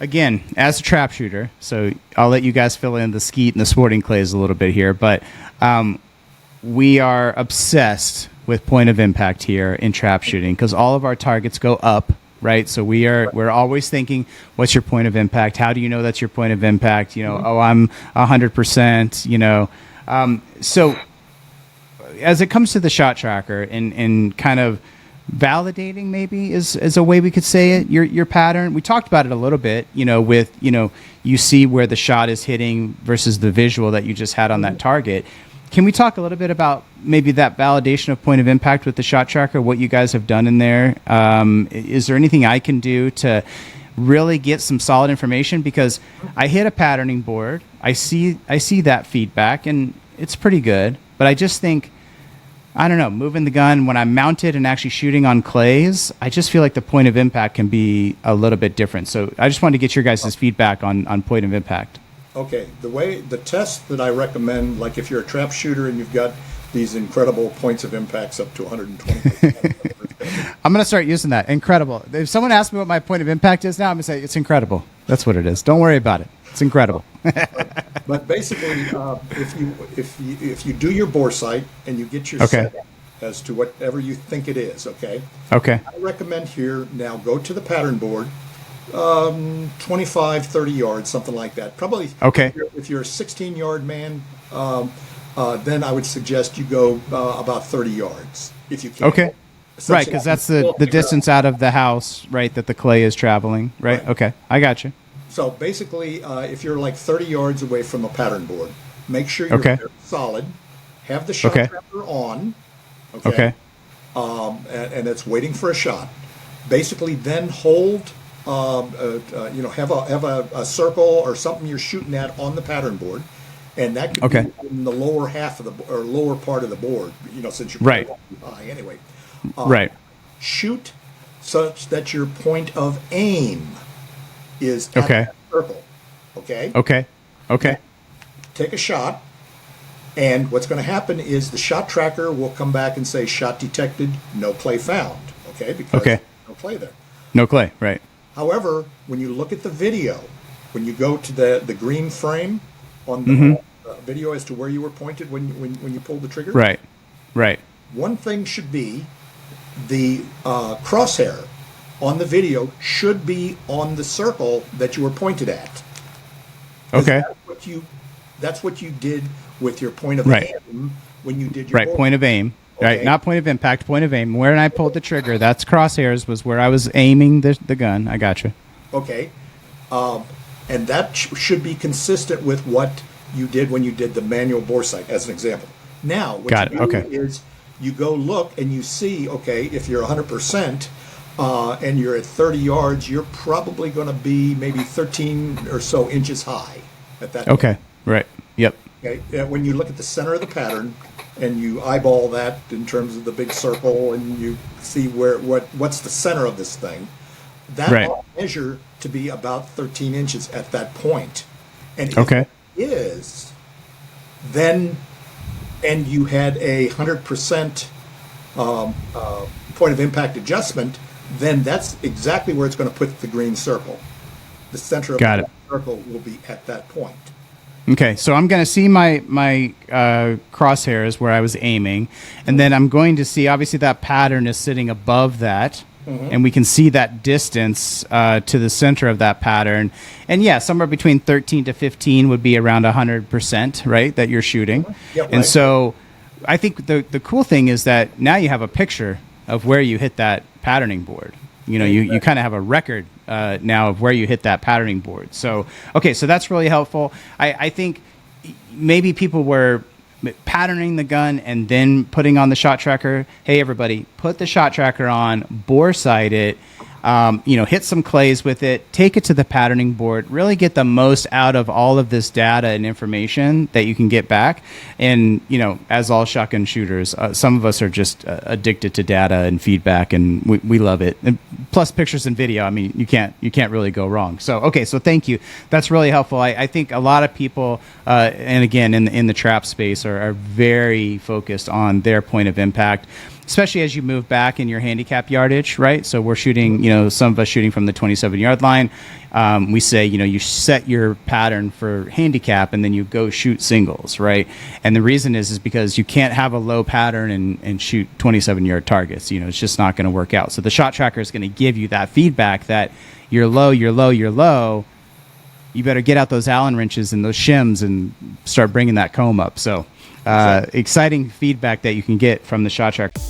again, as a trap shooter, so I'll let you guys fill in the skeet and the sporting clays a little bit here, but we are obsessed with point of impact here in trap shooting because all of our targets go up, right? So we're always thinking, what's your point of impact? How do you know that's your point of impact? Oh, I'm 100%, so as it comes to the shot tracker and kind of validating maybe is a way we could say it, your pattern. We talked about it a little bit, with, you see where the shot is hitting versus the visual that you just had on that target. Can we talk a little bit about maybe that validation of point of impact with the shot tracker, what you guys have done in there? Is there anything I can do to really get some solid information? Because I hit a patterning board, I see that feedback and it's pretty good, but I just think, I don't know, moving the gun when I'm mounted and actually shooting on clays, I just feel like the point of impact can be a little bit different. So I just wanted to get your guys' feedback on point of impact. Okay, the test that I recommend, like if you're a trap shooter and you've got these incredible points of impacts up to 120%. I'm going to start using that. Incredible. If someone asks me what my point of impact is now, I'm going to say it's incredible. That's what it is. Don't worry about it. It's incredible. But basically, if you do your bore sight and you get your set as to whatever you think it is, okay? Okay. I recommend here now go to the pattern board, 25, 30 yards, something like that. Probably. Okay. If you're a 16-yard man, then I would suggest you go about 30 yards if you can. Okay. Right, because that's the distance out of the house, right, that the clay is traveling, right? Okay, I got you. So basically, if you're like 30 yards away from a pattern board, make sure you're very solid. Have the shot tracker on. Okay. And it's waiting for a shot. Basically, then hold. Have a circle or something you're shooting at on the pattern board, and that could be in the lower half of the or lower part of the board. Since you're high anyway. Shoot such that your point of aim is at that circle. Okay. Take a shot, and what's going to happen is the shot tracker will come back and say shot detected, no clay found. Because no clay there. No clay, right. However, when you look at the video, when you go to the green frame on the video as to where you were pointed when you pulled the trigger, right. One thing should be the crosshair on the video should be on the circle that you were pointed at. Okay. That's what you did with your point of aim when you did your point of aim. Right, not point of impact, point of aim. Where I pulled the trigger, that's crosshairs, was where I was aiming the gun. I got you. Okay. And that should be consistent with what you did when you did the manual bore sight, as an example. Now, what you do is you go look and you see, if you're 100% and you're at 30 yards, you're probably going to be maybe 13 or so inches high at that point. Right. Yep. Okay. When you look at the center of the pattern, and you eyeball that in terms of the big circle, and you see what's the center of this thing, that will measure to be about 13 inches at that point. And if it is, then, and you had a 100% point of impact adjustment, then that's exactly where it's going to put the green circle. The center of the circle will be at that point. Okay, so I'm going to see my crosshairs where I was aiming, and then I'm going to see, obviously, that pattern is sitting above that, and we can see that distance to the center of that pattern. And somewhere between 13 to 15 would be around 100%, right, that you're shooting. And so I think the cool thing is that now you have a picture of where you hit that patterning board. You kind of have a record now of where you hit that patterning board. So, so that's really helpful. I think maybe people were patterning the gun and then putting on the shot tracker. Hey, everybody, put the shot tracker on, bore sight it, hit some clays with it, take it to the patterning board, really get the most out of all of this data and information that you can get back. And, as all shotgun shooters, some of us are just addicted to data and feedback, and we love it. And plus pictures and video. I mean, you can't really go wrong. So, so thank you. That's really helpful. I think a lot of people, and again, in the trap space are very focused on their point of impact. especially as you move back in your handicap yardage, right? So we're shooting, some of us shooting from the 27-yard line. We say, you set your pattern for handicap and then you go shoot singles, right? And the reason is because you can't have a low pattern and shoot 27-yard targets. It's just not going to work out. So the shot tracker is going to give you that feedback that you're low, you're low, you're low. You better get out those Allen wrenches and those shims and start bringing that comb up. So exciting feedback that you can get from the shot tracker.